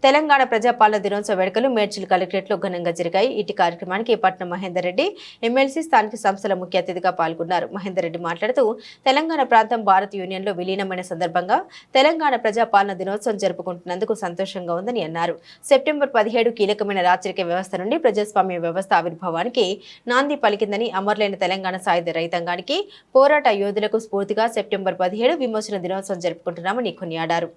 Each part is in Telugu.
తెలంగాణ ప్రజాపాలన దినోత్సవ వేడుకలు మేడ్చల్ కలెక్టరేట్లో ఘనంగా జరిగాయి. ఇటు కార్యక్రమానికి పట్నం మహేందర్ రెడ్డి ఎమ్మెల్సీ స్థానిక సంస్థల ముఖ్య అతిథిగా పాల్గొన్నారు. మహేందర్ రెడ్డి మాట్లాడుతూ తెలంగాణ ప్రాంతం భారత్ యూనియన్లో విలీనమైన సందర్భంగా తెలంగాణ ప్రజాపాలన దినోత్సవం జరుపుకుంటున్నందుకు సంతోషంగా ఉందని అన్నారు. సెప్టెంబర్ 17 కీలకమైన రాచరిక వ్యవస్థ నుండి ప్రజాస్వామ్య వ్యవస్థ ఆవిర్భావానికి నాంది పలికిందని, అమరులైన తెలంగాణ సాయుధ రైతాంగానికి పోరాట యోధులకు స్ఫూర్తిగా సెప్టెంబర్ 17 విమోచన దినోత్సవం జరుపుకుంటున్నామని కొనియాడారు.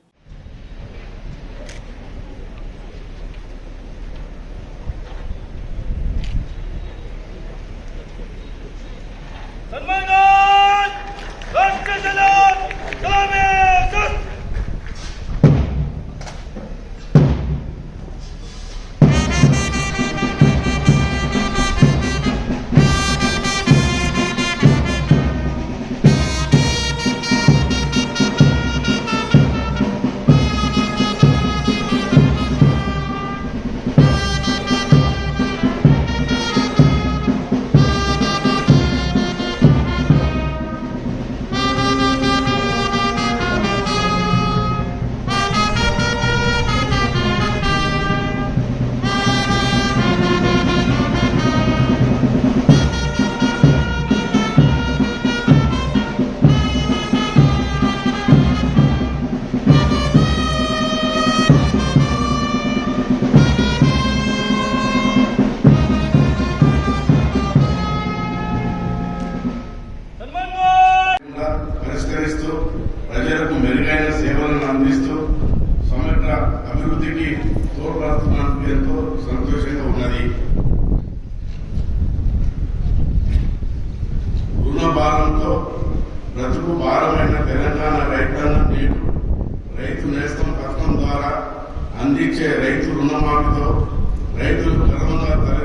పరిష్కరిస్తూ ప్రజలకు మెరుగైన సేవలను అందిస్తూ సమగ్ర అభివృద్ధికి తోడ్పడుతున్నందుకు ఎంతో సంతోషంగా ఉన్నది. రుణ భారంతో బ్రతుకు భారమైన తెలంగాణ రైతాంగం నేడు రైతు నేస్తం పథకం ద్వారా అందించే రైతు రుణమాఫీతో రైతు